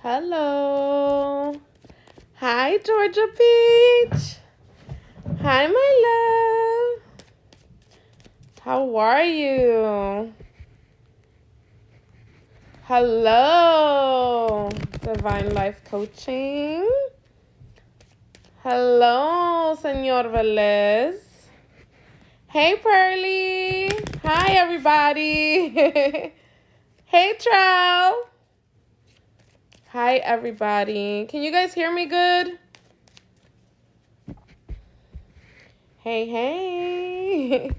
Hello. Hi, Georgia Peach. Hi, my love. How are you? Hello, Divine Life Coaching. Hello, Senor Velez. Hey, Pearly. Hi, everybody. Hey, Trow. Hi, everybody. Can you guys hear me good? Hey, hey.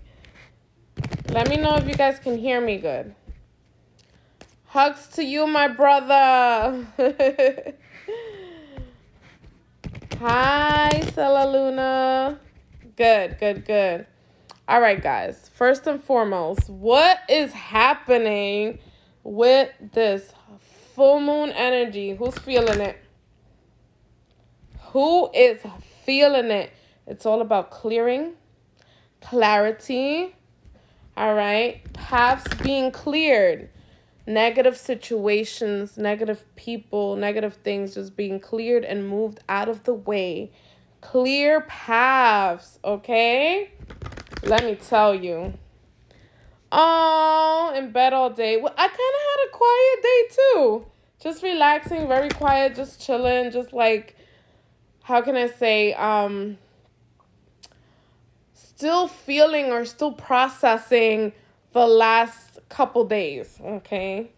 Let me know if you guys can hear me good. Hugs to you, my brother. Hi, Stella Luna. Good. All right, guys. First and foremost, what is happening with this full moon energy? Who's feeling it? Who is feeling it? It's all about clearing, clarity, all right? Paths being cleared. Negative situations, negative people, negative things just being cleared and moved out of the way. Clear paths, okay? Let me tell you. Oh, in bed all day. Well, I kind of had a quiet day too. Just relaxing, very quiet, just chilling, just like, how can I say, still feeling or still processing the last couple days, okay?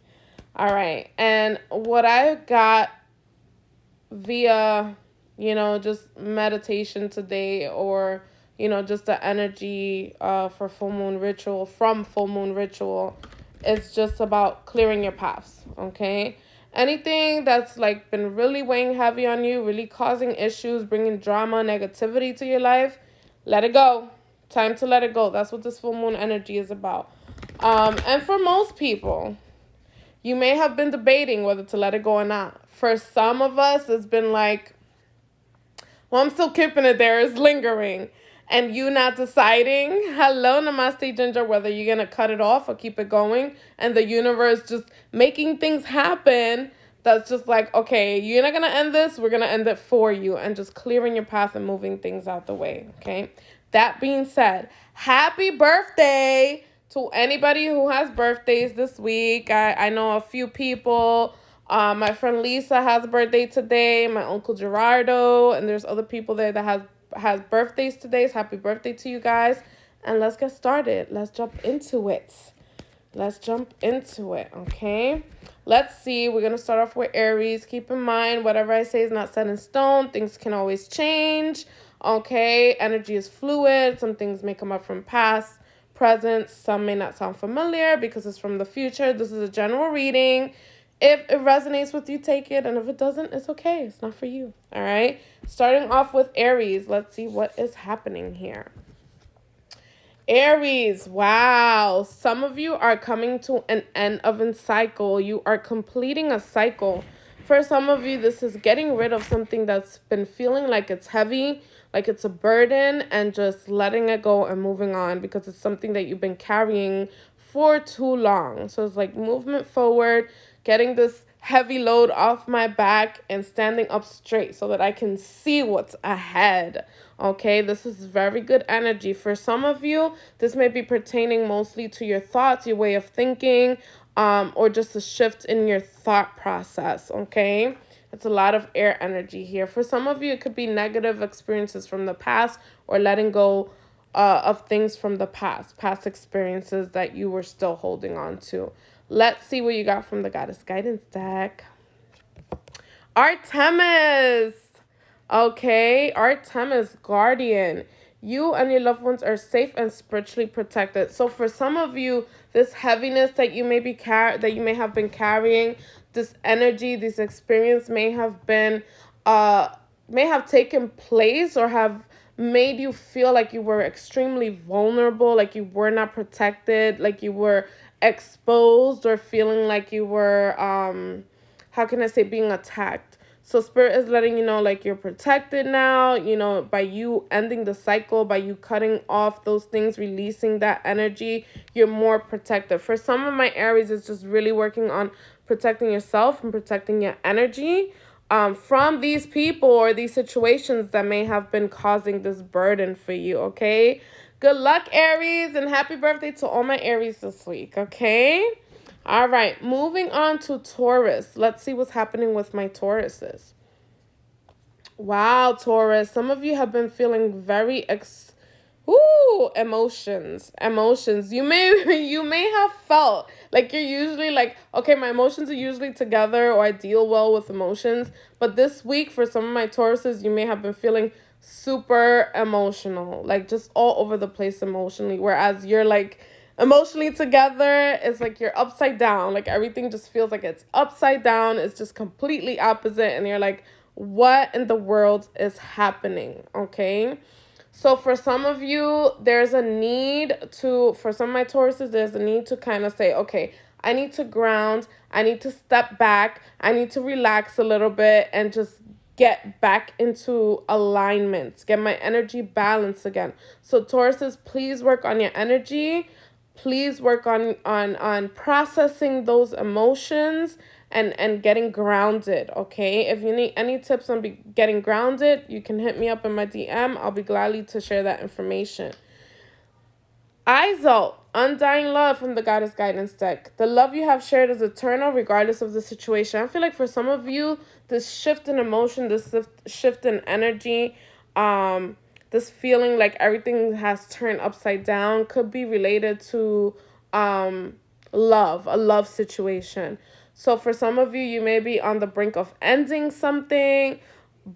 All right, and what I got via, just meditation today, or, just the energy for full moon ritual, from full moon ritual, it's just about clearing your paths, okay? Anything that's like been really weighing heavy on you, really causing issues, bringing drama, negativity to your life, let it go. Time to let it go. That's what this full moon energy is about. And for most people, you may have been debating whether to let it go or not. For some of us, it's been like, well, I'm still keeping it there. It's lingering. And you not deciding, hello, namaste, Ginger, whether you're going to cut it off or keep it going. And the universe just making things happen. That's just like, okay, you're not going to end this. We're going to end it for you. And just clearing your path and moving things out the way. Okay. That being said, happy birthday to anybody who has birthdays this week. I know a few people. My friend Lisa has a birthday today. My uncle Gerardo. And there's other people there that has birthdays today. So happy birthday to you guys. And let's get started. Let's jump into it. Okay? Let's see. We're going to start off with Aries. Keep in mind, whatever I say is not set in stone. Things can always change. Okay? Energy is fluid. Some things may come up from past, present. Some may not sound familiar because it's from the future. This is a general reading. If it resonates with you, take it. And if it doesn't, it's okay. It's not for you. All right? Starting off with Aries. Let's see what is happening here. Aries, wow. Some of you are coming to an end of a cycle. You are completing a cycle. For some of you, this is getting rid of something that's been feeling like it's heavy, like it's a burden, and just letting it go and moving on because it's something that you've been carrying for too long. So it's like movement forward, getting this heavy load off my back and standing up straight so that I can see what's ahead. Okay, this is very good energy. For some of you, this may be pertaining mostly to your thoughts, your way of thinking, or just a shift in your thought process. Okay, it's a lot of air energy here. For some of you, it could be negative experiences from the past or letting go of things from the past experiences that you were still holding on to. Let's see what you got from the Goddess Guidance deck. Artemis. Okay, Artemis, Guardian. You and your loved ones are safe and spiritually protected. So for some of you, this heaviness that you may have been carrying, this energy, this experience may have taken place or have made you feel like you were extremely vulnerable, like you were not protected, like you were exposed, or feeling like you were, being attacked. So Spirit is letting you know, like, you're protected now, you know, by you ending the cycle, by you cutting off those things, releasing that energy, you're more protected. For some of my Aries, it's just really working on protecting yourself and protecting your energy from these people or these situations that may have been causing this burden for you, okay? Good luck, Aries, and happy birthday to all my Aries this week, okay? All right, moving on to Taurus. Let's see what's happening with my Tauruses. Wow, Taurus, some of you have been feeling very emotions. You may have felt like you're usually like, okay, my emotions are usually together, or I deal well with emotions. But this week, for some of my Tauruses, you may have been feeling super emotional, like just all over the place emotionally. Whereas you're like emotionally together, it's like you're upside down. Like everything just feels like it's upside down. It's just completely opposite. And you're like, what in the world is happening? Okay. So for some of you, there's a need to, for some of my Tauruses, there's a need to kind of say, okay, I need to ground. I need to step back. I need to relax a little bit and just get back into alignment, get my energy balanced again. So Tauruses, please work on your energy. Please work on processing those emotions and getting grounded, okay? If you need any tips on getting grounded, you can hit me up in my DM. I'll be gladly to share that information. Izol, Undying Love from the Goddess Guidance deck. The love you have shared is eternal regardless of the situation. I feel like for some of you, this shift in emotion, this shift in energy, this feeling like everything has turned upside down could be related to love, a love situation. So for some of you, you may be on the brink of ending something,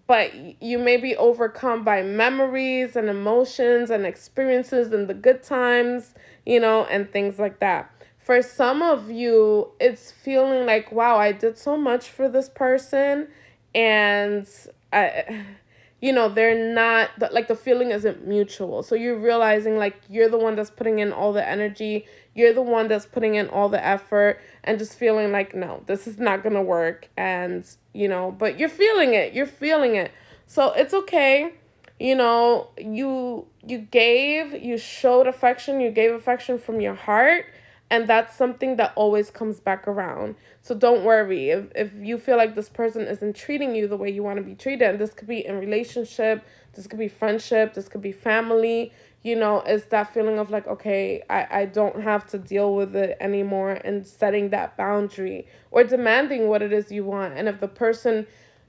but you may be overcome by memories and emotions and experiences and the good times, you know, and things like that. For some of you, it's feeling like, wow, I did so much for this person, and you know, they're not, like, the feeling isn't mutual. So you're realizing, like, you're the one that's putting in all the energy. You're the one that's putting in all the effort, and just feeling like, no, this is not going to work. And, you know, but you're feeling it. You're feeling it. So it's okay. You know, you showed affection. You gave affection from your heart. And that's something that always comes back around. So don't worry. If you feel like this person isn't treating you the way you want to be treated, and this could be in relationship, this could be friendship, this could be family, you know, it's that feeling of like, okay, I don't have to deal with it anymore, and setting that boundary or demanding what it is you want. And if the person,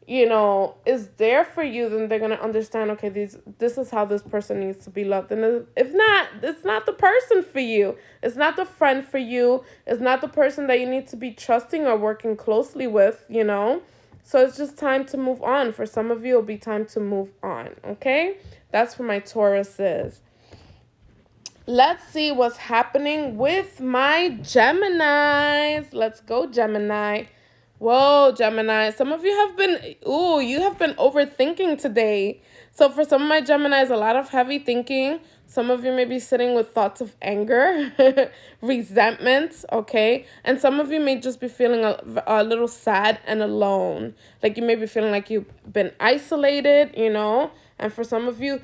you know, is there for you, then they're going to understand, okay, this is how this person needs to be loved. And if not, it's not the person for you. It's not the friend for you. It's not the person that you need to be trusting or working closely with, you know. So it's just time to move on. For some of you, it'll be time to move on, okay? That's for my Tauruses. Let's see what's happening with my Geminis. Let's go, Gemini. Whoa, Gemini. Some of you have been overthinking today. So for some of my Geminis, a lot of heavy thinking. Some of you may be sitting with thoughts of anger, resentment, okay? And some of you may just be feeling a little sad and alone. Like you may be feeling like you've been isolated, you know? And for some of you,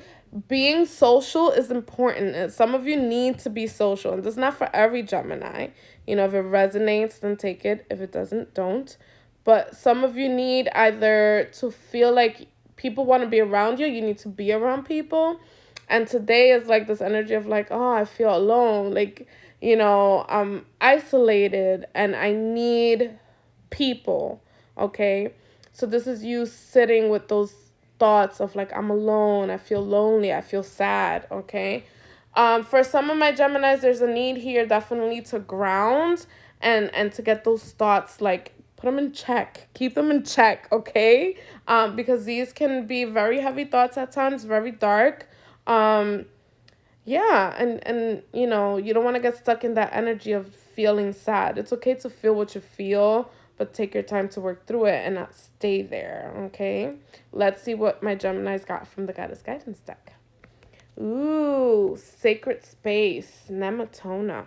being social is important. And some of you need to be social. And this is not for every Gemini. You know, if it resonates, then take it. If it doesn't, don't. But some of you need either to feel like people want to be around you. You need to be around people. And today is like this energy of like, oh, I feel alone. Like, you know, I'm isolated and I need people. Okay. So this is you sitting with those thoughts of like, I'm alone. I feel lonely. I feel sad. Okay. For some of my Geminis, there's a need here definitely to ground and to get those thoughts, like, put them in check. Keep them in check, okay? Because these can be very heavy thoughts at times, very dark. Yeah, and you know, you don't want to get stuck in that energy of feeling sad. It's okay to feel what you feel, but take your time to work through it and not stay there, okay? Let's see what my Geminis got from the Goddess Guidance deck. Ooh, Sacred Space, Nematona.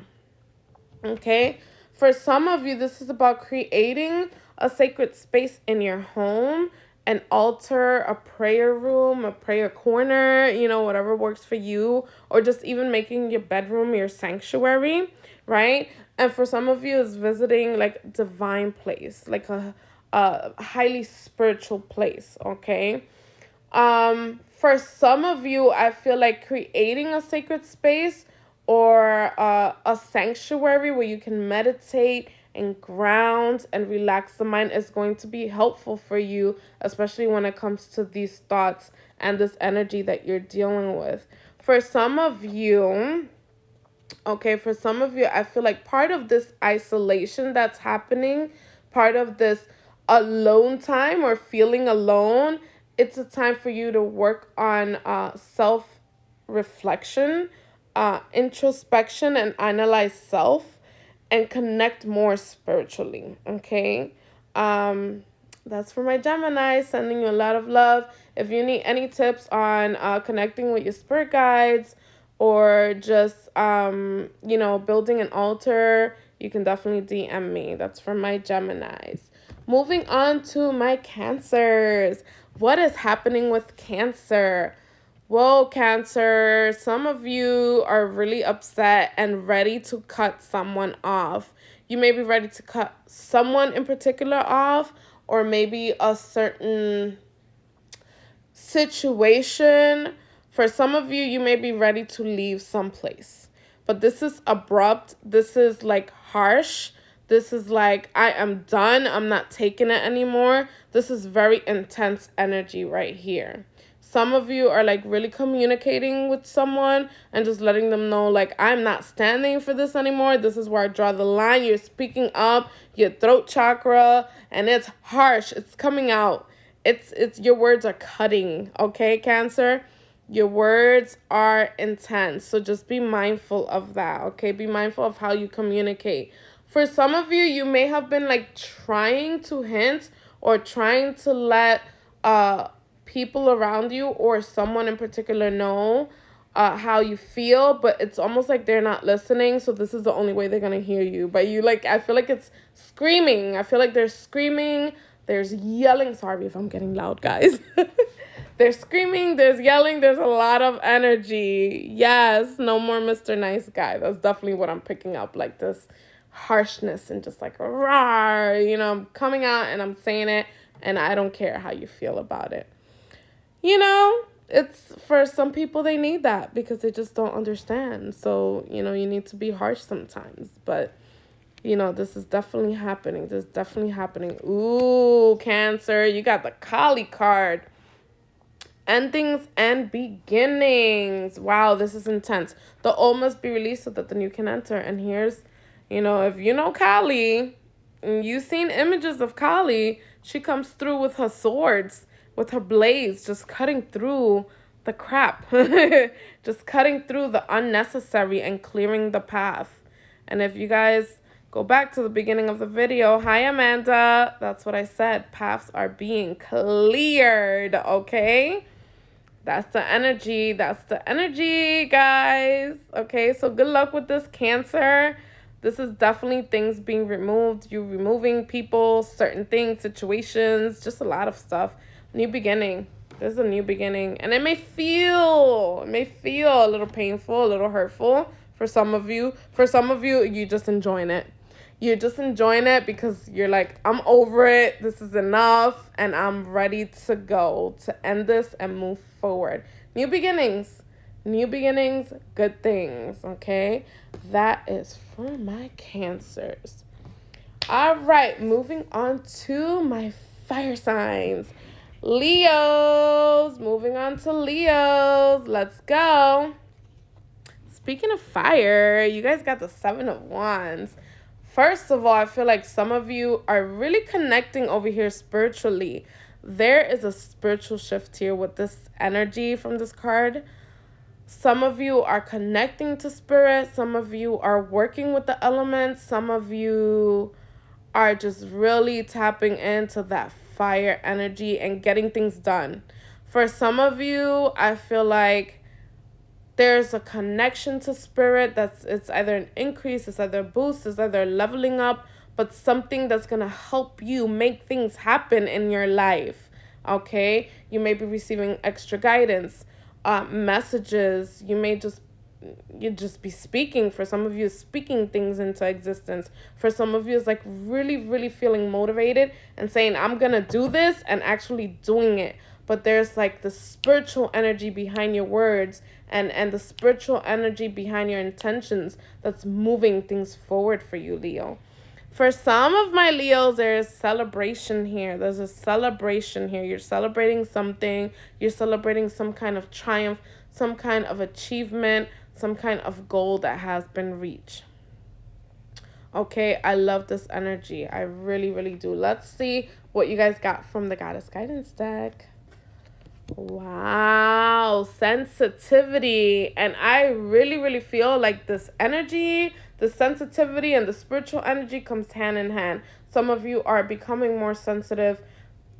Okay, for some of you, this is about creating a sacred space in your home an altar, a prayer room, a prayer corner, whatever works for you, or just even making your bedroom your sanctuary, right? And for some of you, it's visiting like divine place, like a highly spiritual place, okay? For some of you, I feel like creating a sacred space or a sanctuary where you can meditate and ground and relax the mind is going to be helpful for you, especially when it comes to these thoughts and this energy that you're dealing with. For some of you, I feel like part of this isolation that's happening, part of this alone time or feeling alone, it's a time for you to work on self reflection, introspection, and analyze self and connect more spiritually. Okay. That's for my Gemini, sending you a lot of love. If you need any tips on connecting with your spirit guides or just building an altar, you can definitely DM me. That's for my Geminis. Moving on to my Cancers. What is happening with Cancer? Whoa, Cancer, some of you are really upset and ready to cut someone off. You may be ready to cut someone in particular off, or maybe a certain situation. For some of you, you may be ready to leave someplace. But this is abrupt. This is like harsh. This is like, I am done. I'm not taking it anymore. This is very intense energy right here. Some of you are like really communicating with someone and just letting them know, like, I'm not standing for this anymore. This is where I draw the line. You're speaking up, your throat chakra, and it's harsh. It's coming out. It's your words are cutting, okay, Cancer? Your words are intense. So just be mindful of that, okay? Be mindful of how you communicate. For some of you, you may have been like trying to hint or trying to let people around you or someone in particular know how you feel, but it's almost like they're not listening, so this is the only way they're gonna hear you. But you, like, I feel like it's screaming. I feel like there's screaming, there's yelling. Sorry if I'm getting loud, guys. There's screaming, there's yelling, there's a lot of energy. Yes, no more Mr. Nice Guy. That's definitely what I'm picking up, like this harshness and just like, rawr, I'm coming out and I'm saying it, and I don't care how you feel about it. It's for some people, they need that because they just don't understand. So, you need to be harsh sometimes. But, this is definitely happening. This is definitely happening. Ooh, Cancer, you got the Kali card. Endings and beginnings. Wow, this is intense. The old must be released so that the new can enter. And here's, if you know Kali, and you've seen images of Kali, she comes through with her swords, with her blades, just cutting through the crap, just cutting through the unnecessary and clearing the path. And if you guys go back to the beginning of the video, hi, Amanda, that's what I said. Paths are being cleared, okay? That's the energy. That's the energy, guys. Okay, so good luck with this, Cancer. This is definitely things being removed. You're removing people, certain things, situations, just a lot of stuff. New beginning. There's a new beginning. And it may feel a little painful, a little hurtful for some of you. For some of you, you're just enjoying it. You're just enjoying it because you're like, I'm over it. This is enough. And I'm ready to go, to end this and move forward. New beginnings. New beginnings, good things, okay? That is for my Cancers. All right, moving on to my fire signs. Leos. Moving on to Leos. Let's go. Speaking of fire, you guys got the 7 of Wands. First of all, I feel like some of you are really connecting over here spiritually. There is a spiritual shift here with this energy from this card. Some of you are connecting to spirit. Some of you are working with the elements. Some of you are just really tapping into that fire energy and getting things done. For some of you, I feel like there's a connection to spirit it's either an increase, it's either a boost, it's either leveling up, but something that's going to help you make things happen in your life. Okay, you may be receiving extra guidance, messages. You just be speaking. For some of you, speaking things into existence. For some of you, it's like really, really feeling motivated and saying, I'm gonna do this, and actually doing it. But there's like the spiritual energy behind your words, and the spiritual energy behind your intentions that's moving things forward for you, Leo. For some of my Leos, there's celebration here. There's a celebration here. You're celebrating something. You're celebrating some kind of triumph, some kind of achievement, some kind of goal that has been reached. Okay, I love this energy. I really, really do. Let's see what you guys got from the Goddess Guidance deck. Wow, sensitivity. And I really, really feel like this energy, the sensitivity and the spiritual energy comes hand in hand. Some of you are becoming more sensitive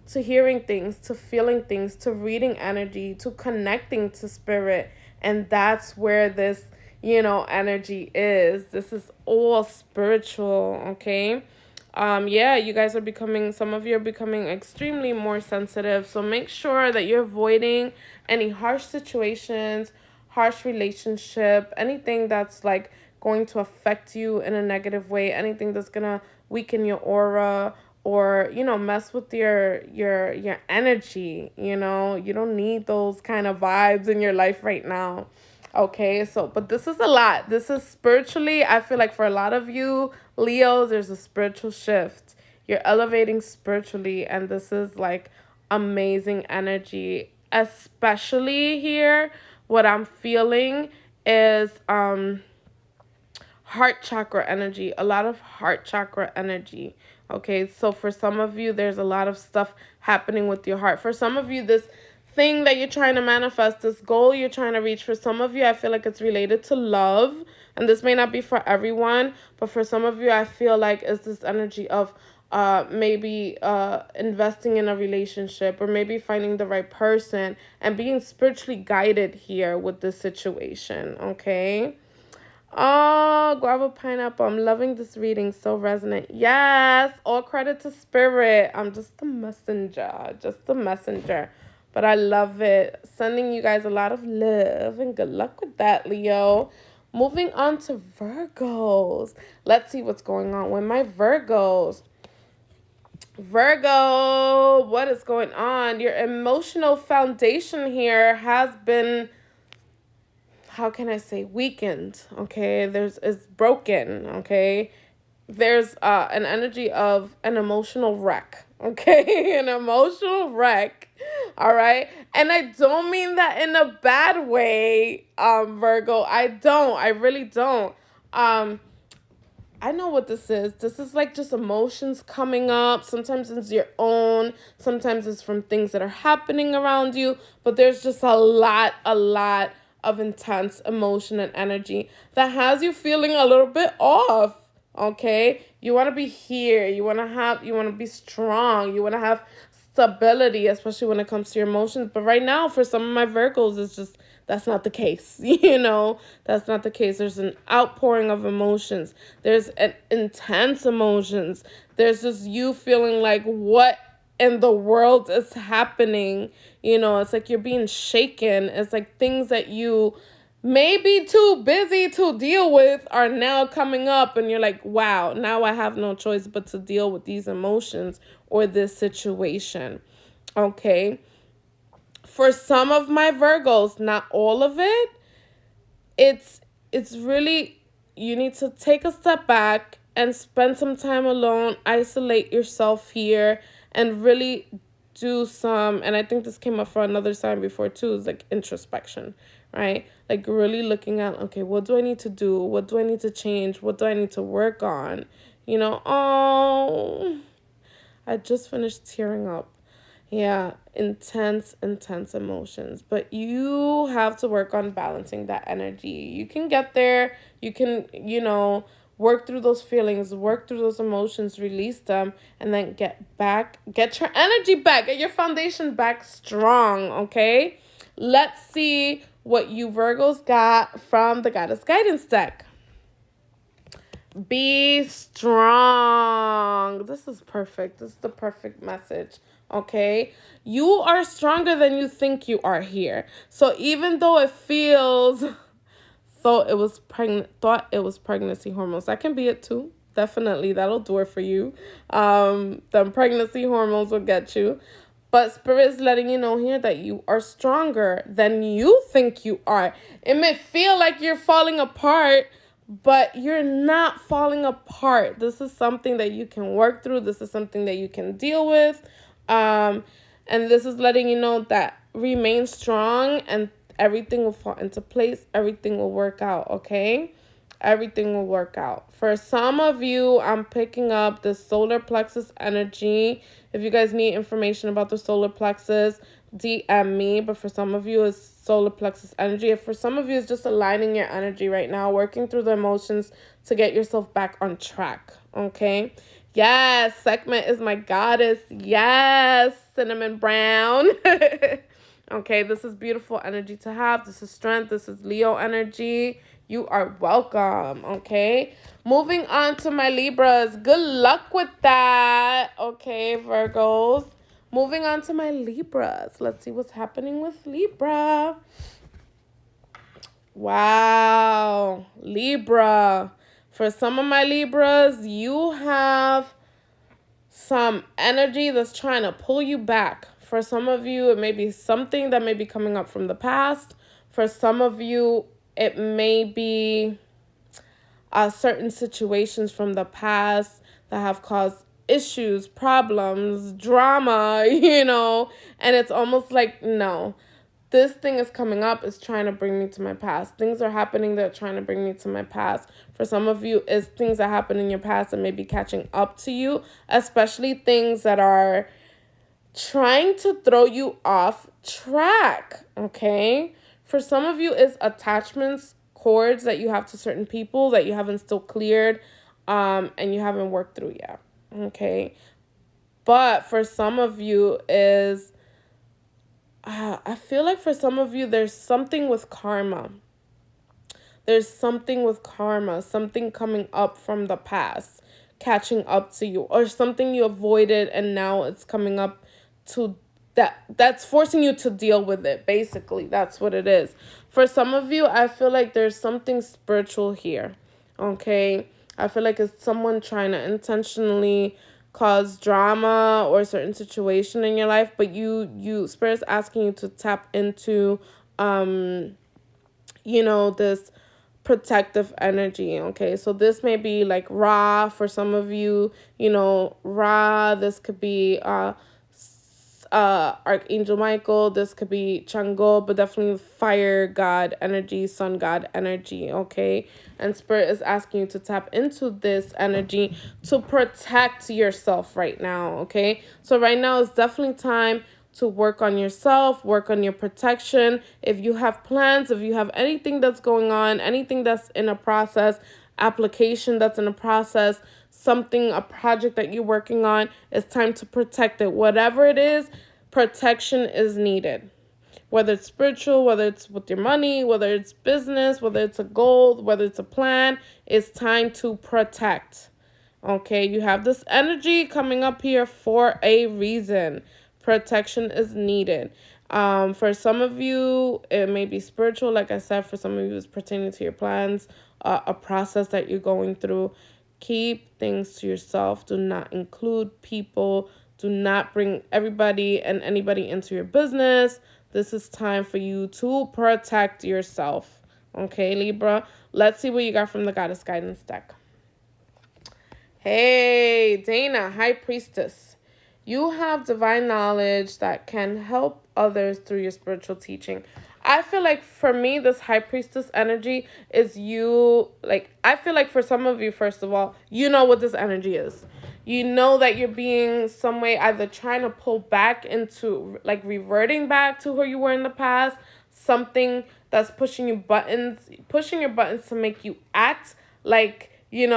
to hearing things, to feeling things, to reading energy, to connecting to spirit. And that's where this, energy is. This is all spiritual, okay? Yeah, you guys are becoming, some of you are becoming extremely more sensitive. So make sure that you're avoiding any harsh situations, harsh relationship, anything that's like going to affect you in a negative way, anything that's gonna weaken your aura or, mess with your energy. You don't need those kind of vibes in your life right now. Okay, so, but this is a lot. This is spiritually, I feel like for a lot of you, Leos, there's a spiritual shift. You're elevating spiritually, and this is like amazing energy. Especially here, what I'm feeling is heart chakra energy, a lot of heart chakra energy. Okay, so for some of you, there's a lot of stuff happening with your heart. For some of you, this thing that you're trying to manifest, this goal you're trying to reach, for some of you, I feel like it's related to love. And this may not be for everyone, but for some of you, I feel like it's this energy of maybe investing in a relationship, or maybe finding the right person and being spiritually guided here with this situation, okay? Oh, guava pineapple. I'm loving this reading. So resonant. Yes. All credit to spirit. I'm just the messenger. Just the messenger. But I love it. Sending you guys a lot of love and good luck with that, Leo. Moving on to Virgos. Let's see what's going on with my Virgos. Virgo, what is going on? Your emotional foundation here has been, how can I say, weakened, okay? It's broken, okay? There's an energy of an emotional wreck, okay? An emotional wreck, all right? And I don't mean that in a bad way, Virgo. I really don't. I know what this is. This is like just emotions coming up. Sometimes it's your own. Sometimes it's from things that are happening around you. But there's just a lot of intense emotion and energy that has you feeling a little bit off. Okay? You want to be here. You want to be strong. You want to have stability, especially when it comes to your emotions. But right now, for some of my Virgos, it's just, that's not the case. That's not the case. There's an outpouring of emotions. There's an intense emotions. There's just you feeling like, what in the world is happening? It's like you're being shaken. It's like things that you may be too busy to deal with are now coming up, and you're like, wow, now I have no choice but to deal with these emotions or this situation. Okay. For some of my Virgos, not all of it, it's really, you need to take a step back and spend some time alone, isolate yourself here, and really do some, and I think this came up for another sign before too, is like introspection, right? Like really looking at, okay, what do I need to do? What do I need to change? What do I need to work on? Oh, I just finished tearing up. Yeah, intense emotions. But you have to work on balancing that energy. You can get there. You can, work through those feelings, work through those emotions, release them, and then get your energy back, get your foundation back strong, okay? Let's see what you Virgos got from the Goddess Guidance deck. Be strong. This is perfect. This is the perfect message. Okay? You are stronger than you think you are here. So even though it feels thought it was pregnancy hormones. That can be it too. Definitely. That'll do it for you. The pregnancy hormones will get you. But Spirit is letting you know here that you are stronger than you think you are. It may feel like you're falling apart, but you're not falling apart. This is something that you can work through. This is something that you can deal with. And this is letting you know that remain strong and everything will fall into place. Everything will work out, okay? Everything will work out. For some of you, I'm picking up the solar plexus energy. If you guys need information about the solar plexus, DM me. But for some of you, it's solar plexus energy. If for some of you, it's just aligning your energy right now, working through the emotions to get yourself back on track, okay? Yes, Sekhmet is my goddess. Yes, Cinnamon Brown. Okay, this is beautiful energy to have. This is strength. This is Leo energy. You are welcome, okay? Moving on to my Libras. Good luck with that, okay, Virgos. Moving on to my Libras. Let's see what's happening with Libra. Wow, Libra. For some of my Libras, you have some energy that's trying to pull you back. For some of you, it may be something that may be coming up from the past. For some of you, it may be certain situations from the past that have caused issues, problems, drama, and it's almost like, no, this thing is coming up, is trying to bring me to my past. Things are happening that are trying to bring me to my past. For some of you, it's things that happen in your past and maybe catching up to you, especially things that are trying to throw you off track, okay? For some of you, it's attachments, cords that you have to certain people that you haven't still cleared, and you haven't worked through yet, okay? But for some of you is, I feel like for some of you, there's something with karma. There's something with karma, something coming up from the past, catching up to you, or something you avoided and now it's coming up to that's forcing you to deal with it. Basically, that's what it is. For some of you, I feel like there's something spiritual here, okay? I feel like it's someone trying to intentionally cause drama or a certain situation in your life, but Spirit's asking you to tap into, this protective energy, okay? So this may be like Ra for some of you, Ra, this could be Archangel Michael, this could be Chang'o, but definitely fire god energy, sun god energy, okay? And Spirit is asking you to tap into this energy to protect yourself right now, okay? So right now is definitely time to work on yourself, work on your protection. If you have plans, if you have anything that's going on, anything that's in a process, application that's in a process, a project that you're working on, it's time to protect it. Whatever it is, protection is needed. Whether it's spiritual, whether it's with your money, whether it's business, whether it's a goal, whether it's a plan, it's time to protect. Okay, you have this energy coming up here for a reason. Protection is needed. For some of you, it may be spiritual. Like I said, for some of you, it's pertaining to your plans, a process that you're going through. Keep things to yourself. Do not include people. Do not bring everybody and anybody into your business. This is time for you to protect yourself. Okay, Libra? Let's see what you got from the Goddess Guidance deck. Hey, Dana, High Priestess. You have divine knowledge that can help others through your spiritual teaching. I feel like for me, this High Priestess energy is you, I feel like for some of you, first of all, you know what this energy is. You know that you're being some way either trying to pull back into, reverting back to who you were in the past, something that's pushing your buttons to make you act like, you're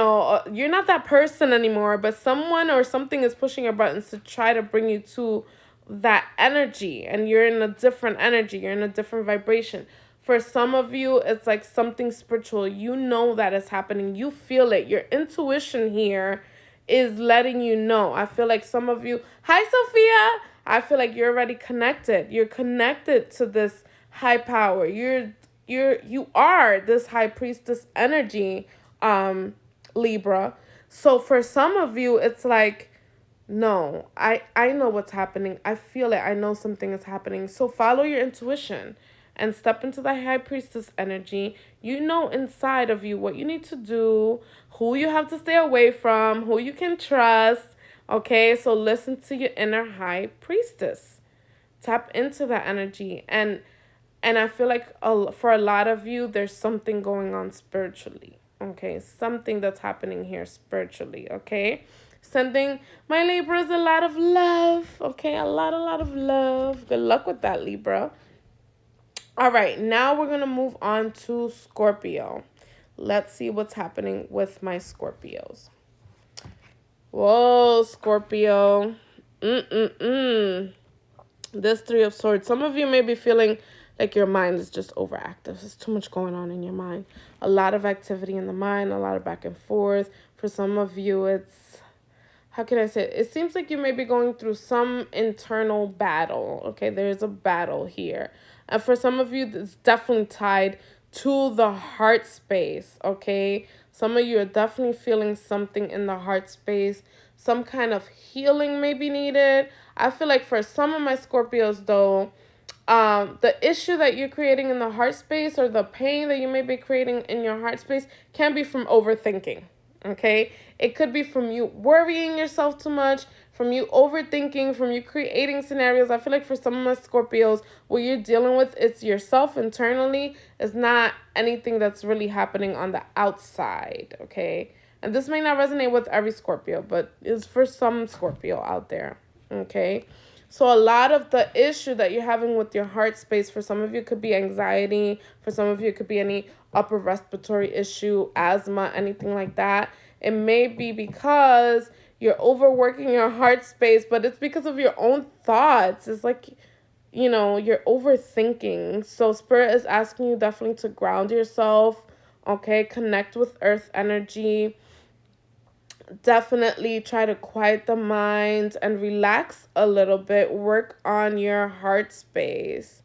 not that person anymore, but someone or something is pushing your buttons to try to bring you to that energy, and you're in a different energy, you're in a different vibration. For some of you, it's like something spiritual. You know that is happening. You feel it. Your intuition here is letting you know. I feel like some of you, hi Sophia, I feel like you're already connected. You're connected to this high power. You are this high priestess energy, Libra. So for some of you, it's like, no, I know what's happening. I feel it. I know something is happening. So follow your intuition and step into the high priestess energy. You know inside of you what you need to do, who you have to stay away from, who you can trust. Okay, so listen to your inner high priestess. Tap into that energy. And I feel like for a lot of you, there's something going on spiritually. Okay, something that's happening here spiritually. Okay, sending my Libras a lot of love. Okay, a lot of love. Good luck with that, Libra. All right, now we're going to move on to Scorpio. Let's see what's happening with my Scorpios. Whoa, Scorpio. This Three of Swords. Some of you may be feeling like your mind is just overactive. There's too much going on in your mind. A lot of activity in the mind, a lot of back and forth. For some of you, it's, how can I say it? It seems like you may be going through some internal battle. Okay, there's a battle here. And for some of you, it's definitely tied to the heart space. Okay, some of you are definitely feeling something in the heart space. Some kind of healing may be needed. I feel like for some of my Scorpios, though, the issue that you're creating in the heart space, or the pain that you may be creating in your heart space, can be from overthinking. Okay, it could be from you worrying yourself too much, from you overthinking, from you creating scenarios. I feel like for some of my Scorpios, what you're dealing with is yourself internally. It's not anything that's really happening on the outside. Okay, and this may not resonate with every Scorpio, but it's for some Scorpio out there. Okay, so a lot of the issue that you're having with your heart space, for some of you, could be anxiety. For some of you, it could be any upper respiratory issue, asthma, anything like that. It may be because you're overworking your heart space, but it's because of your own thoughts. It's like, you know, you're overthinking. So Spirit is asking you definitely to ground yourself, okay? Connect with earth energy. Definitely try to quiet the mind and relax a little bit. Work on your heart space.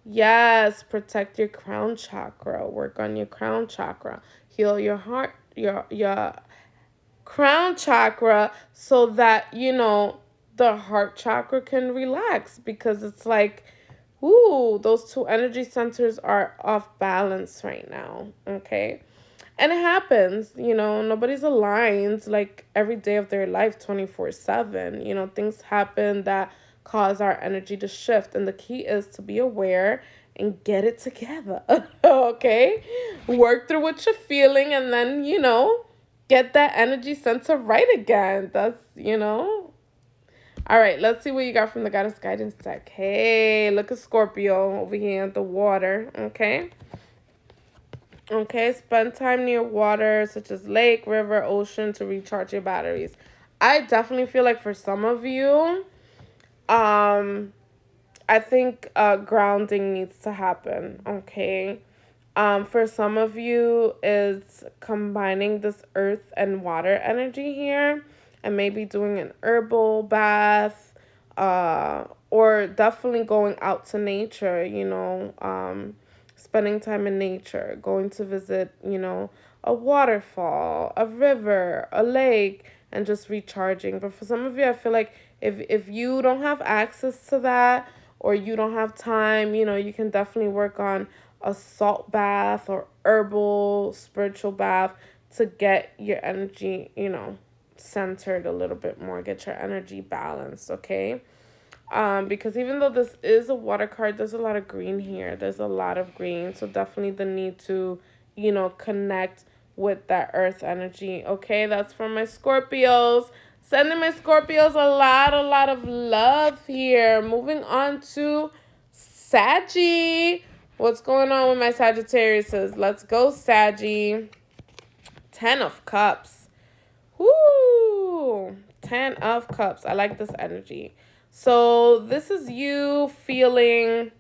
Yes, protect your crown chakra. Work on your crown chakra. Heal your heart, your crown chakra, so that, you know, the heart chakra can relax, because it's like, ooh, those two energy centers are off balance right now. Okay. And it happens, you know, nobody's aligned like every day of their life 24/7. You know, things happen that cause our energy to shift. And the key is to be aware and get it together. Okay? Work through what you're feeling, and then, you know, get that energy center right again. That's, you know. All right, let's see what you got from the Goddess Guidance deck. Hey, look at Scorpio over here at the water. Okay? Okay, spend time near water, such as lake, river, ocean, to recharge your batteries. I definitely feel like for some of you, I think grounding needs to happen. Okay, for some of you, it's combining this earth and water energy here, and maybe doing an herbal bath, or definitely going out to nature. You know, spending time in nature, going to visit, you know, a waterfall, a river, a lake, and just recharging. But for some of you, I feel like if you don't have access to that, or you don't have time, you know, you can definitely work on a salt bath or herbal spiritual bath to get your energy, you know, centered a little bit more, get your energy balanced. Okay. Because even though this is a water card, there's a lot of green here. There's a lot of green. So definitely the need to, you know, connect with that earth energy. Okay, that's for my Scorpios. Sending my Scorpios a lot of love here. Moving on to Saggy. What's going on with my Sagittariuses? Let's go, Saggy. 10 of Cups. Woo! 10 of Cups. I like this energy. So this is you feeling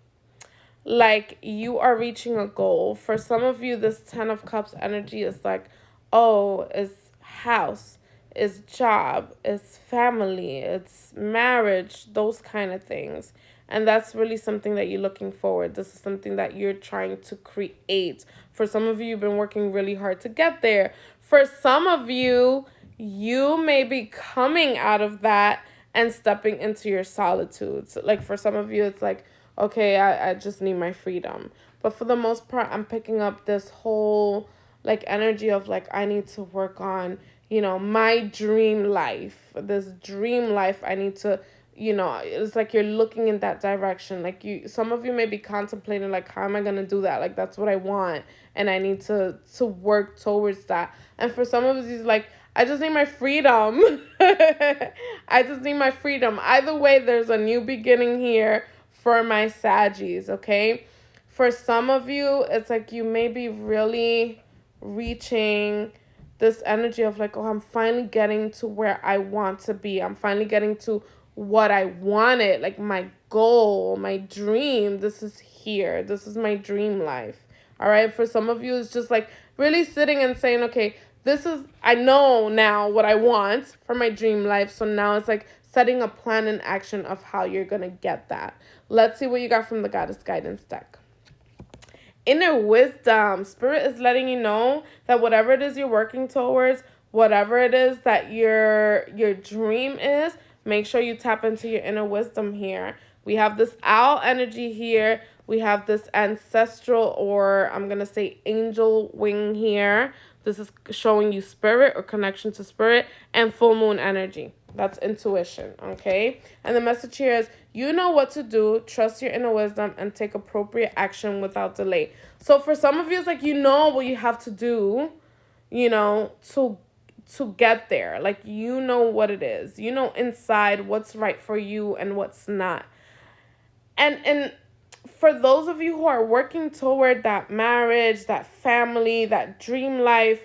like you are reaching a goal. For some of you, this 10 of Cups energy is like, oh, it's house, it's job, it's family, it's marriage, those kind of things. And that's really something that you're looking forward. This is something that you're trying to create. For some of you, you've been working really hard to get there. For some of you, you may be coming out of that and stepping into your solitude. So, like for some of you, it's like, okay, I just need my freedom. But for the most part, I'm picking up this whole like energy of like, I need to work on, my dream life. This dream life, I need to, it's like you're looking in that direction. Like some of you may be contemplating like, how am I going to do that? Like, that's what I want. And I need to work towards that. And for some of you, like, I just need my freedom. I just need my freedom. Either way, there's a new beginning here for my Saggies, okay? For some of you, it's like you may be really reaching this energy of like, oh, I'm finally getting to where I want to be. I'm finally getting to what I wanted, like my goal, my dream. This is here. This is my dream life. All right. For some of you, it's just like really sitting and saying, okay, I know now what I want for my dream life. So now it's like setting a plan and action of how you're going to get that. Let's see what you got from the Goddess Guidance deck. Inner wisdom. Spirit is letting you know that whatever it is you're working towards, whatever it is that your dream is, make sure you tap into your inner wisdom here. We have this owl energy here. We have this ancestral, or I'm going to say angel wing here. This is showing you spirit or connection to spirit, and full moon energy. That's intuition, okay? And the message here is, you know what to do, trust your inner wisdom, and take appropriate action without delay. So for some of you, it's like you know what you have to do, to get there. Like, you know what it is. You know inside what's right for you and what's not. And for those of you who are working toward that marriage, that family, that dream life,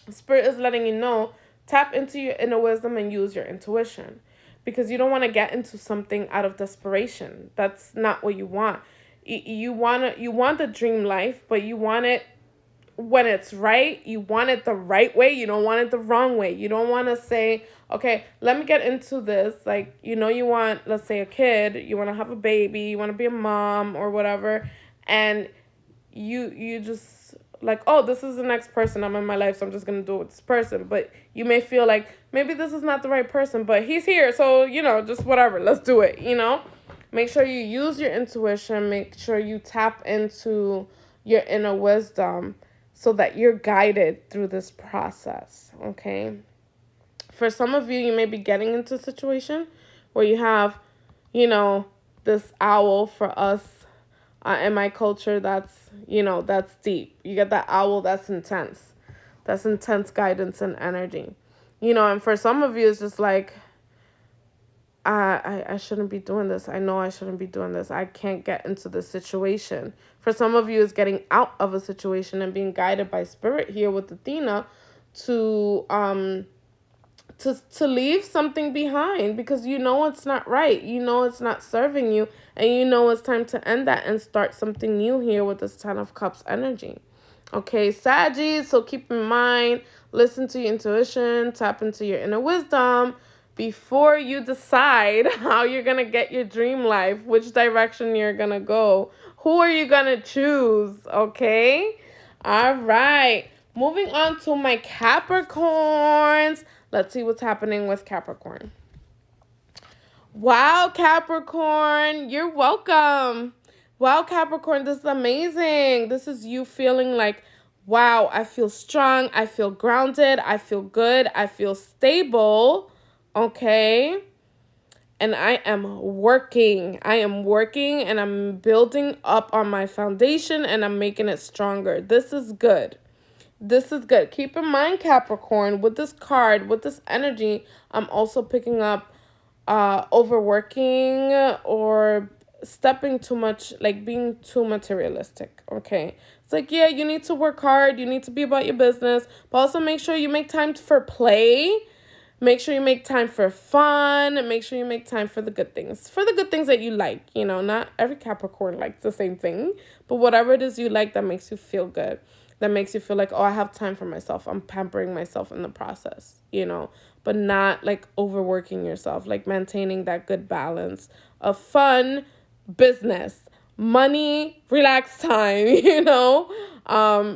Spirit is letting you know, tap into your inner wisdom and use your intuition, because you don't want to get into something out of desperation. That's not what you want. You want the dream life, but you want it when it's right. You want it the right way. You don't want it the wrong way. You don't want to say, okay, let me get into this. Like, you want, let's say, a kid, you want to have a baby, you want to be a mom or whatever, and you just like, oh, this is the next person I'm in my life, so I'm just going to do it with this person. But you may feel like, maybe this is not the right person, but he's here, so, just whatever, let's do it, Make sure you use your intuition. Make sure you tap into your inner wisdom so that you're guided through this process, okay? For some of you, you may be getting into a situation where you have, this owl. For us, in my culture, that's deep. You get that owl, that's intense. That's intense guidance and energy. And for some of you, it's just like, I shouldn't be doing this. I know I shouldn't be doing this. I can't get into this situation. For some of you, it's getting out of a situation and being guided by spirit here with Athena to leave something behind, because it's not right. It's not serving you, and it's time to end that and start something new here with this 10 of Cups energy. Okay, Saggies, so keep in mind, listen to your intuition, tap into your inner wisdom before you decide how you're going to get your dream life, which direction you're going to go. Who are you going to choose? Okay? All right. Moving on to my Capricorns. Let's see what's happening with Capricorn. Wow, Capricorn, you're welcome. Wow, Capricorn, this is amazing. This is you feeling like, wow, I feel strong, I feel grounded, I feel good, I feel stable, okay? And I am working. And I'm building up on my foundation, and I'm making it stronger. This is good. This is good. Keep in mind, Capricorn, with this card, with this energy, I'm also picking up overworking or stepping too much, like being too materialistic, okay? It's like, yeah, you need to work hard. You need to be about your business, but also make sure you make time for play. Make sure you make time for fun. Make sure you make time for the good things. For the good things that you like. You know, not every Capricorn likes the same thing. But whatever it is you like that makes you feel good. That makes you feel like, oh, I have time for myself. I'm pampering myself in the process, you know. But not like overworking yourself. Like maintaining that good balance of fun, business, money, relax time, you know.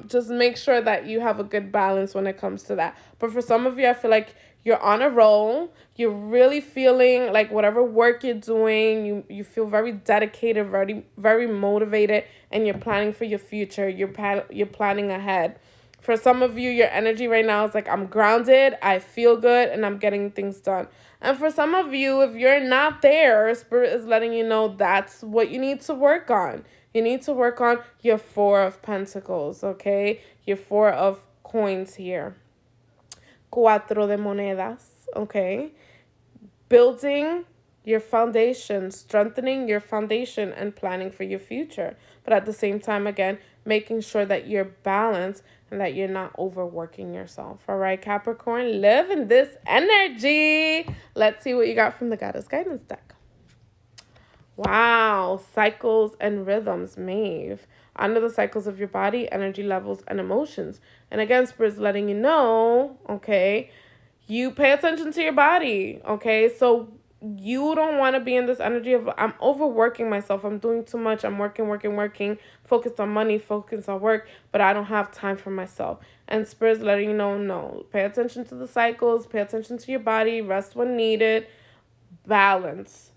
Just make sure that you have a good balance when it comes to that. But for some of you, I feel like you're on a roll. You're really feeling like whatever work you're doing, you feel very dedicated, very motivated, and you're planning for your future. You're planning ahead. For some of you, your energy right now is like, I'm grounded, I feel good, and I'm getting things done. And for some of you, if you're not there, Spirit is letting you know that's what you need to work on. You need to work on your Four of Pentacles, okay? Your Four of Coins here. Cuatro de monedas, okay? Building your foundation, strengthening your foundation, and planning for your future. But at the same time, again, making sure that you're balanced and that you're not overworking yourself. All right, Capricorn, live in this energy. Let's see what you got from the Goddess Guidance deck. Wow, cycles and rhythms, Maeve. Under the cycles of your body, energy levels, and emotions. And again, Spirit's letting you know, okay, you pay attention to your body, okay? So you don't want to be in this energy of, I'm overworking myself, I'm doing too much, I'm working, focused on money, focused on work, but I don't have time for myself. And Spirit's letting you know, no, pay attention to the cycles, pay attention to your body, rest when needed, balance.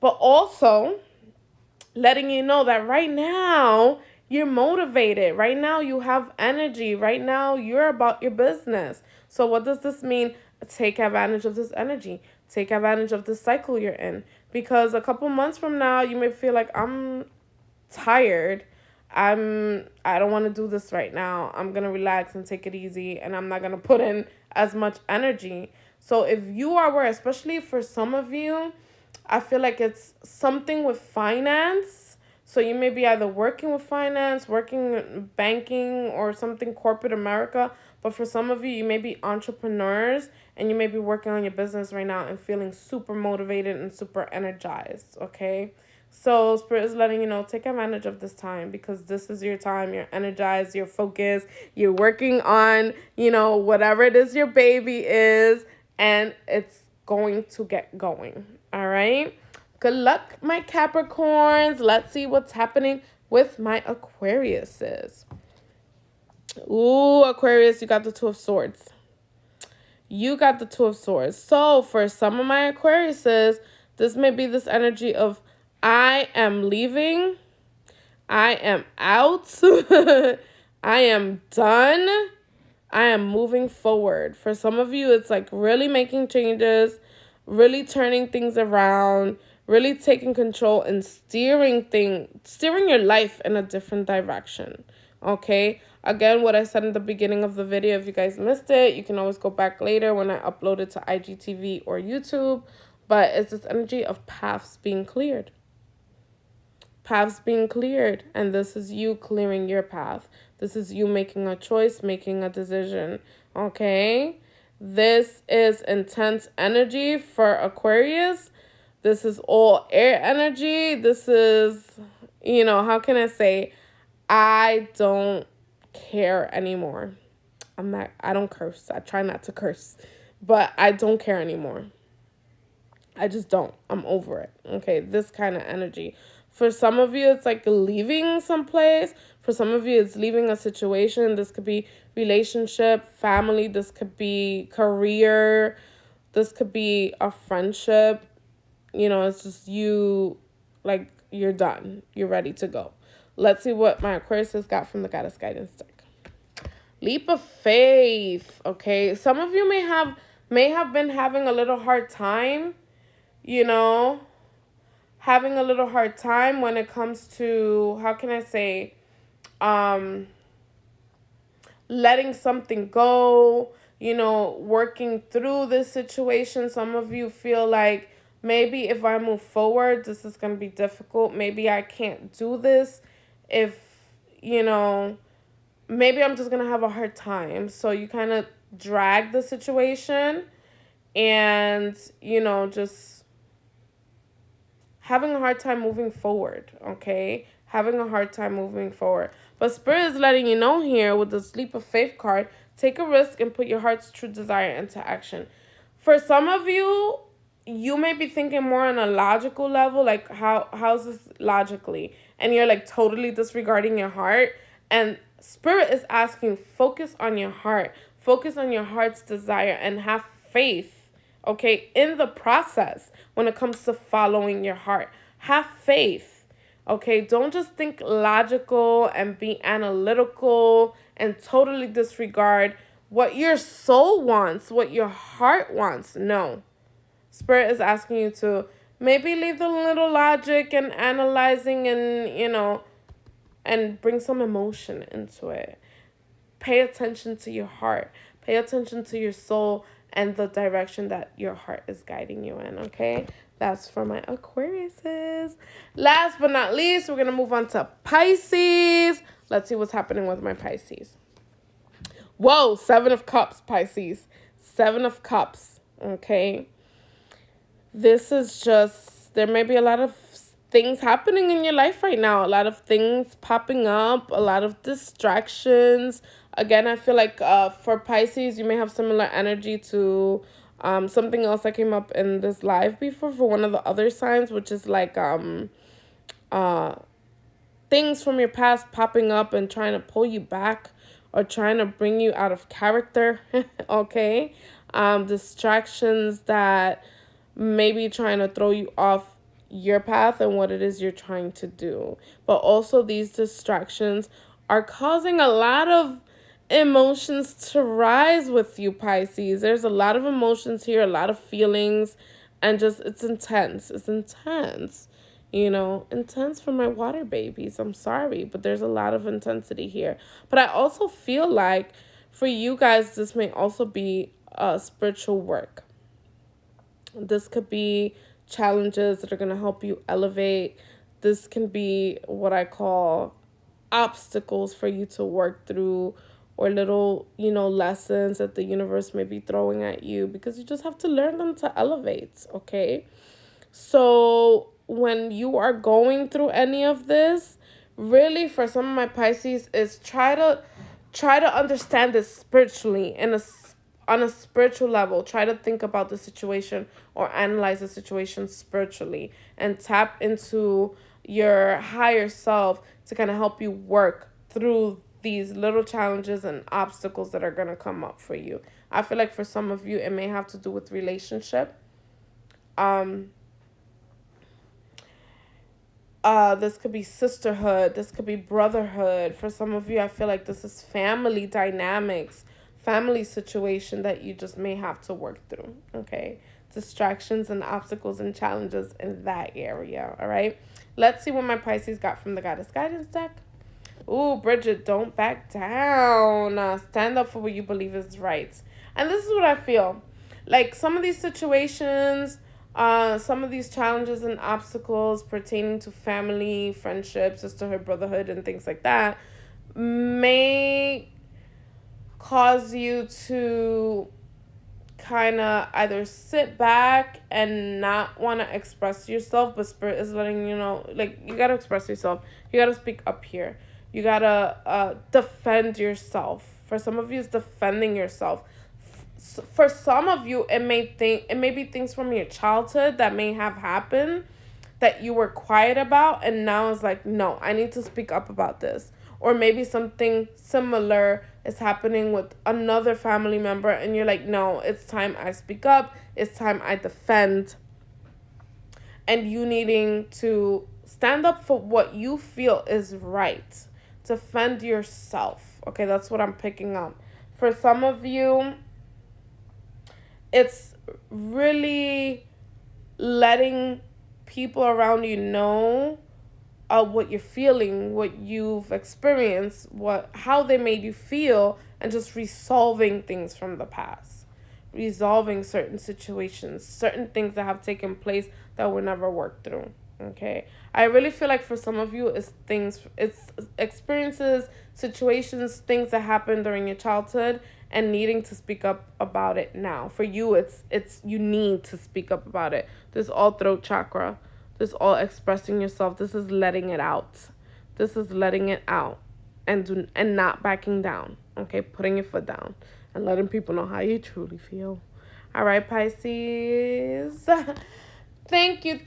But also letting you know that right now you're motivated. Right now you have energy. Right now you're about your business. So what does this mean? Take advantage of this energy. Take advantage of the cycle you're in. Because a couple months from now, you may feel like, I'm tired. I don't want to do this right now. I'm going to relax and take it easy. And I'm not going to put in as much energy. So if you are aware, especially for some of you, I feel like it's something with finance. So you may be either working with finance, working in banking, or something corporate America. But for some of you, you may be entrepreneurs and you may be working on your business right now and feeling super motivated and super energized, okay? So Spirit is letting you know, take advantage of this time because this is your time. You're energized, you're focused, you're working on, you know, whatever it is your baby is, and it's going to get going, all right? Good luck, my Capricorns. Let's see what's happening with my Aquariuses. Ooh, Aquarius, you got the Two of Swords. You got the Two of Swords. So for some of my Aquariuses, this may be this energy of, I am leaving, I am out, I am done, I am moving forward. For some of you, it's like really making changes, really turning things around, really taking control and steering your life in a different direction. Okay? Again, what I said in the beginning of the video, if you guys missed it, you can always go back later when I upload it to IGTV or YouTube. But it's this energy of paths being cleared. Paths being cleared. And this is you clearing your path. This is you making a choice, making a decision. Okay? This is intense energy for Aquarius. This is all air energy. This is, you know, how can I say, I don't care anymore. I don't curse. I try not to curse, but I don't care anymore. I just don't. I'm over it. Okay, this kind of energy. For some of you, it's like leaving someplace. For some of you, it's leaving a situation. This could be relationship, family. This could be career. This could be a friendship. You know, it's just you, like, you're done. You're ready to go. Let's see what my Aquarius has got from the Goddess Guidance deck. Leap of faith. Okay, some of you may have been having a little hard time, you know, having a little hard time when it comes to, how can I say, letting something go, you know, working through this situation. Some of you feel like, maybe if I move forward, this is going to be difficult. Maybe I can't do this if, you know, maybe I'm just going to have a hard time. So you kind of drag the situation and, you know, just having a hard time moving forward, okay? Having a hard time moving forward. But Spirit is letting you know here with the Leap of Faith card, take a risk and put your heart's true desire into action. For some of you, you may be thinking more on a logical level, like how's this logically? And you're like totally disregarding your heart. And Spirit is asking, focus on your heart. Focus on your heart's desire and have faith, okay, in the process when it comes to following your heart. Have faith, okay? Don't just think logical and be analytical and totally disregard what your soul wants, what your heart wants. No. Spirit is asking you to maybe leave the little logic and analyzing and, you know, and bring some emotion into it. Pay attention to your heart. Pay attention to your soul and the direction that your heart is guiding you in, okay? That's for my Aquariuses. Last but not least, we're going to move on to Pisces. Let's see what's happening with my Pisces. Whoa, 7 of Cups, Pisces. 7 of Cups, okay? This is just, there may be a lot of things happening in your life right now. A lot of things popping up, a lot of distractions. Again, I feel like for Pisces, you may have similar energy to something else that came up in this live before for one of the other signs, which is like things from your past popping up and trying to pull you back or trying to bring you out of character, okay? Distractions that maybe trying to throw you off your path and what it is you're trying to do. But also these distractions are causing a lot of emotions to rise with you, Pisces. There's a lot of emotions here, a lot of feelings, and just it's intense. It's intense. You know, intense for my water babies. I'm sorry, but there's a lot of intensity here. But I also feel like for you guys, this may also be spiritual work. This could be challenges that are going to help you elevate. This can be what I call obstacles for you to work through, or little, you know, lessons that the universe may be throwing at you because you just have to learn them to elevate, okay? So when you are going through any of this, really for some of my Pisces is try to understand this spiritually on a spiritual level. Try to think about the situation or analyze the situation spiritually and tap into your higher self to kind of help you work through these little challenges and obstacles that are going to come up for you. I feel like for some of you, it may have to do with relationship. This could be sisterhood. This could be brotherhood. For some of you, I feel like this is family dynamics, family situation that you just may have to work through, okay? Distractions and obstacles and challenges in that area, all right? Let's see what my Pisces got from the Goddess Guidance deck. Ooh, Bridget, don't back down. Stand up for what you believe is right. And this is what I feel. Like some of these situations, some of these challenges and obstacles pertaining to family, friendship, sisterhood, brotherhood, and things like that may cause you to kind of either sit back and not want to express yourself, but Spirit is letting you know, like, you got to express yourself. You got to speak up here. You got to defend yourself. For some of you, it's defending yourself. For some of you, it may be things from your childhood that may have happened that you were quiet about, and now it's like, no, I need to speak up about this. Or maybe something similar is happening with another family member, and you're like, no, it's time I speak up. It's time I defend. And you needing to stand up for what you feel is right. Defend yourself. Okay, that's what I'm picking up. For some of you, it's really letting people around you know what you're feeling, what you've experienced, how they made you feel, and just resolving things from the past. Resolving certain situations, certain things that have taken place that were never worked through. Okay, I really feel like for some of you, it's experiences, situations, things that happened during your childhood, and needing to speak up about it now. For you, it's you need to speak up about it. This is all throat chakra. This is all expressing yourself. This is letting it out. This is letting it out and not backing down. Okay, putting your foot down and letting people know how you truly feel. All right, Pisces. Thank you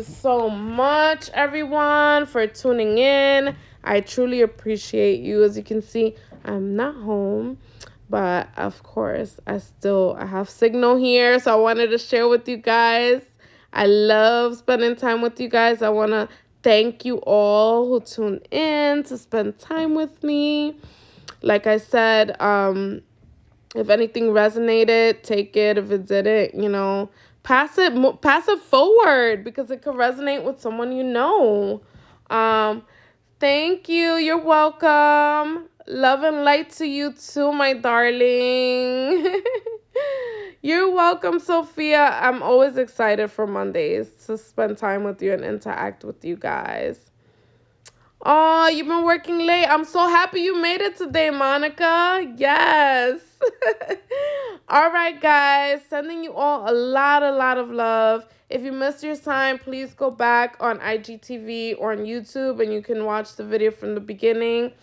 so much, everyone, for tuning in. I truly appreciate you. As you can see, I'm not home, but of course, I have signal here, so I wanted to share with you guys. I love spending time with you guys. I want to thank you all who tuned in to spend time with me. Like I said, if anything resonated, take it. If it didn't, pass it forward, because it could resonate with someone you know. Thank you. You're welcome. Love and light to you too, my darling. You're welcome, Sophia. I'm always excited for Mondays to spend time with you and interact with you guys. Oh, you've been working late. I'm so happy you made it today, Monica. Yes. All right, guys. Sending you all a lot of love. If you missed your sign, please go back on IGTV or on YouTube and you can watch the video from the beginning.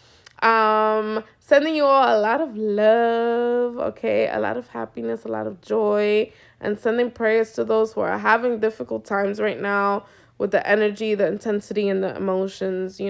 Sending you all a lot of love, okay? A lot of happiness, a lot of joy, and sending prayers to those who are having difficult times right now with the energy, the intensity, and the emotions, I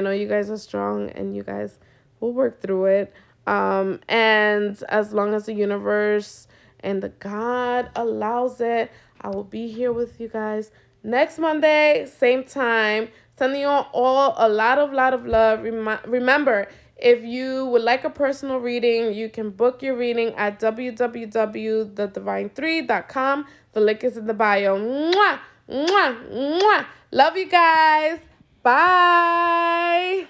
know you guys are strong and you guys will work through it. And as long as the universe and the God allows it, I will be here with you guys next Monday, same time. Sending you all a lot of love. Remember, if you would like a personal reading, you can book your reading at www.thedivine3.com. The link is in the bio. Mwah! Mwah! Mwah! Love you guys. Bye.